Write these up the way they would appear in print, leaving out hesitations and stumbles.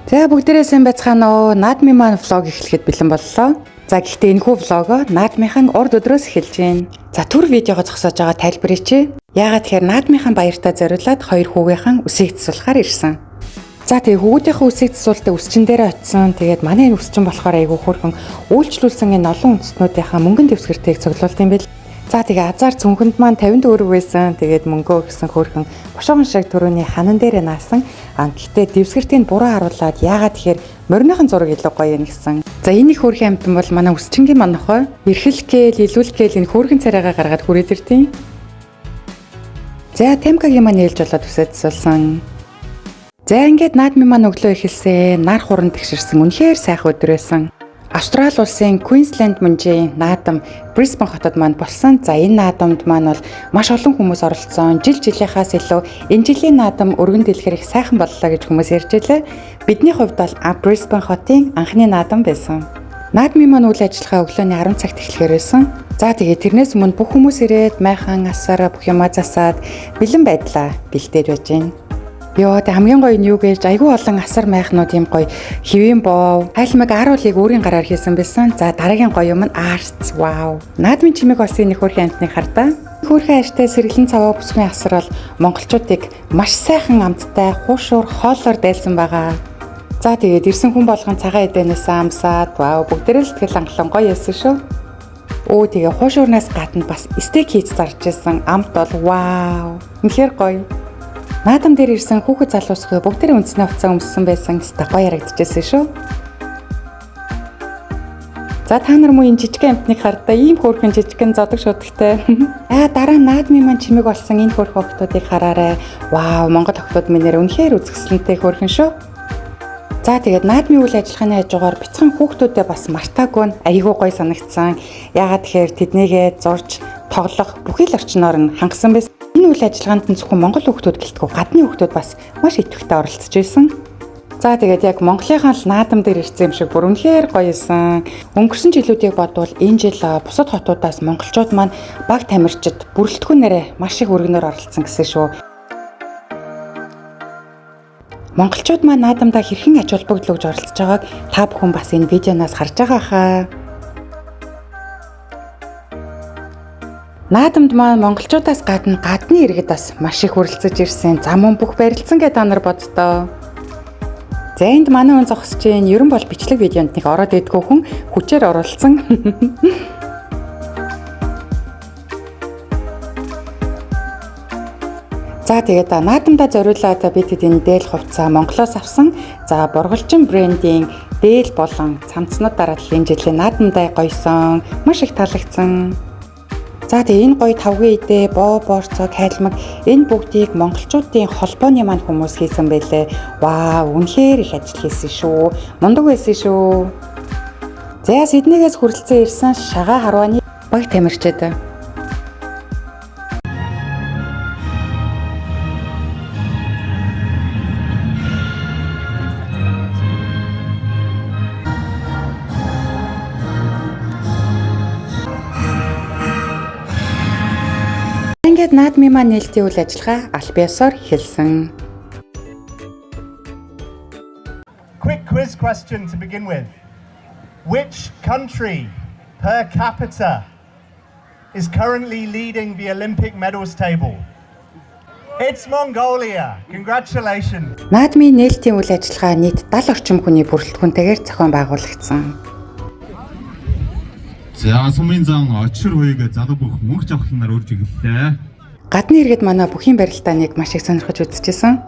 За бүгдээрээ сайн байцгаана уу? Наадмын маань влог эхлэхэд бэлэн боллоо. За гэхдээ энэхүү влогоо наадмынхан урд өдрөөс эхэлж байна. За түр видеого зогсоож байгаа тайлбарыг. Яагаад тэгэхээр наадмынхан баяртаа зориулаад хоёр хүүгийнхэн үсийг засуулахаар ирсэн. За тэгээ хүүгүүдийнхээ үсийг засуултаа үсчин дээрээ очисон. Тэгээд манай энэ үсчин болохоор айгүй хөөрхөн үйлчлүүлсэн энэ олон үндэстнүүдийнхээ мөнгөн дэвсгэртийг цуглуулт юм бэл. За тэгээ азар цүнхэнд маань 50 төгрөг байсан. Тэгээд мөнгөө өгсөн хөөрхөн бошоогон шиг төрөний ханан дээрээ наасан. Гэхдээ дэвсгэртийг буруу харуулад яагаад тэгэхээр мориныхон зураг илүү гоё юм гэсэн. За энэ их хөөрхөн амтан бол манай үсчингийн манахой. Эрхэлгээл, илүүлгээл энэ хөөрхөн царайгаа гаргаад хүрээд иртیں۔ За Темкагийн маань ээлж болоод үсээ засуулсан. За ингээд наадмын маань өглөө эхэлсэн. Нар хуран тэгшэрсэн үнэхээр сайхан өдөр байсан. Австрали улсын Queensland мужийн наадам Brisbane хотод маань болсон. За энэ наадамд маань бол маш олон хүмүүс оролцсон. Жил жилийнхаас илүү энэ жилийн наадам өргөн дэлгэр их сайхан боллоо гэж хүмүүс ярьж байлаа. Бидний хувьд бол Brisbane хотын анхны наадам байсан. Наадмын маань үйл ажиллагаа өглөөний 10 цагт эхлэхээр байсан. За тэгээд тэрнээс өмнө бүх хүмүүс ирээд майхан асаараа бүх юмаа засаад бэлэн байдлаа бэлдээд байж гин. Йоо тэг хамгийн гоё нь юу гэж айгүй олон асар майхнууд юм гоё хэвэн боо хайлмаг аруулыг өөрийн гараар хийсэн байсан. За дараагийн гоё юм нь арц вау. Наадмын чимэг осын нэг хөрхөн амтныг хардаа. Хөрхөн аштай сэргэлэн цаваа бүсгүйн асар бол монголчуудыг маш сайхан амттай хуушуур хоолоор дайлсан байгаа. За тэгээд ирсэн хүн болгон цагаан эдэнээс амсаад вау бүгдээрээ л сэтгэл хангалуун гоё яасан шүү. Өө тэгээ хуушуурнаас гадна бас стейк хийж зарж байсан. Амт бол вау. Үнэхээр гоё. Наадам дээр ирсэн хүүхэд залуусгүй бүгдээрээ үндснээ уцаа өмссөн байсан. Гоё ярагдчихсэн шүү. За та нар муу энэ жижигхэн амтныг хардаа ийм хөөрхөн жижигхэн зодог шуудагтай. Дараа наадмын маань чимэг болсон энэ хөөрхөн охтуудыг хараарай. Вау, Монгол охтууд минь үнэхээр үзэсгэлэнтэй хөөрхөн шүү. За тэгээд наадмын үйл ажиллагааны хажуугаар бяцхан хүүхдүүдэд бас мартаагүй айгүй гоё санагдсан. Яагаад тэгэхээр тэднийгээ зурж, тоглох бүхий л орчноор нь хангасан байсан. Энэ үйл ажиллагаанд нь зөвхөн монгол хүүхдүүд гэлтгүй гадны хүүхдүүд бас маш идэвхтэй оролцож байсан. За тэгээд яг Монголынхаа л наадам дээр ирсэн юм шиг бүр үнэхээр гоё юусан. Өнгөрсөн жилүүдийг бодвол энэ жил бусад хотуудаас монголчууд маань баг тамирчид бүрэлдэхүүнээрээ маш их өргөнөөр оролцсон гэсэн шүү. Монголчууд маань наадамдаа хэрхэн ач холбогдол өгж оролцож байгааг та бүхэн бас энэ видеоноос харж байгаа хаа. Наадамд маань монголчуудаас гадна гадны иргэд бас маш их хүрэлцэж ирсэн. За мөн бүх барилдсан гэж та нар боддоо. За энд манай хүн зогсож чинь ерөн бол бичлэг видеонд нэг ороод идэггүй хүн хүчээр оролцсон. За тэгээд наадамдаа зориулаад бид энэ дээл хувцас Монголоос авсан. За Борголчин брендинг дээл болон цамцнууд дараалал энэ жилийн наадамдаа гоёсон. Маш их таалагдсан. За тэгээ энэ гоё тавгийн идэ, боо борцоо, кайлмаг энэ бүгдийг монголчуудын холбооны маань хүмүүс хийсэн байлээ. Вау, үнэхээр их ажил хийсэн шүү. Мундаг байсан шүү. За Сиднейгээс хүрэлцэн ирсэн шагаа харваны баг тамирчид. Ингээд наадмын маань нээлтийн үйл ажиллагаа аль биесээр эхэлсэн. Quick quiz question to begin with. Which country per capita is currently leading the Olympic medals table? It's Mongolia. Congratulations. Наадмын нээлтийн үйл ажиллагаа нийт 70 орчим хүний бүрэлдэхүүнтэйгээр зохион байгуулагдсан. За сумын зан очир хуйг залуу бүх мөнх жавхланаар үрж эхэллээ. Гадны иргэд манай бүхийн барилдааныг маш их сонирхож үзчихсэн.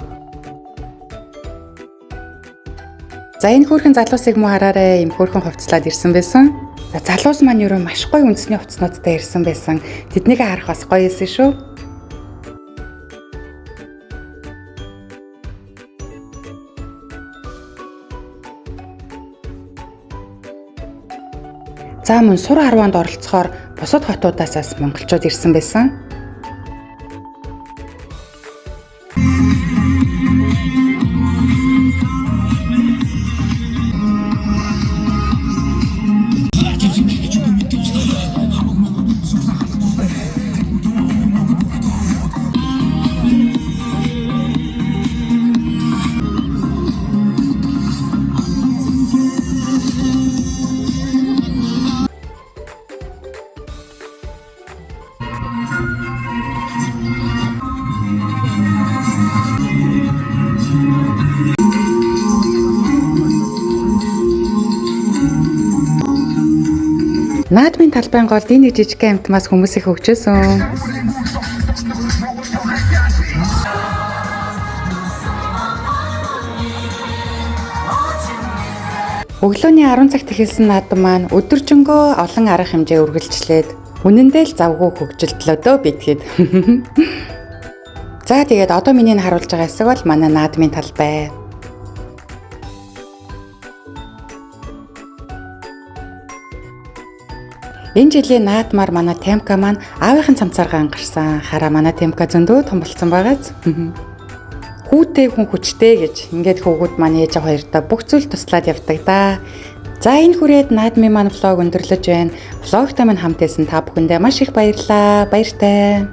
За энэ хөөрхөн залуусыг муу хараарай, ийм хөөрхөн хувцлаад ирсэн байсан. За залуус маань юу маш гоё үндэсний хувцснуудтай ирсэн байсан. Тэднийг харах бас гоё эсэн шүү. За мөн сур харваанд оролцохоор бусад хотуудаас монголчууд ирсэн байсан. Наадмын талбайн голд энэ жижиг амтмаас хүмүүсийг хөгжөөсөн. Өглөөний 10 цагт эхэлсэн наадам маань өдөржингөө олон арга хэмжээ үргэлжлээд үнэндээ л завгүй хөгжилтлөөдөө битгээд. За тэгээд одоо миний харуулж байгаа хэсэг бол манай наадмын талбай. Энэ жилийн наадмаар манай Темка маань аавынхан цамцааргаа ангарсан. Хараа манай Темка зөндөө том болсон байгааз. Хүүтэй хүн хүчтэй гэж ингээд хүүгүүд маань ээж хоёртоо бүх зүйл туслаад явдаг да. За энэ хүрээд наадмын маань влог өндөрлөж байна. Влогтой минь хамт байсан та бүхэндээ маш их баярлалаа. Баяртай.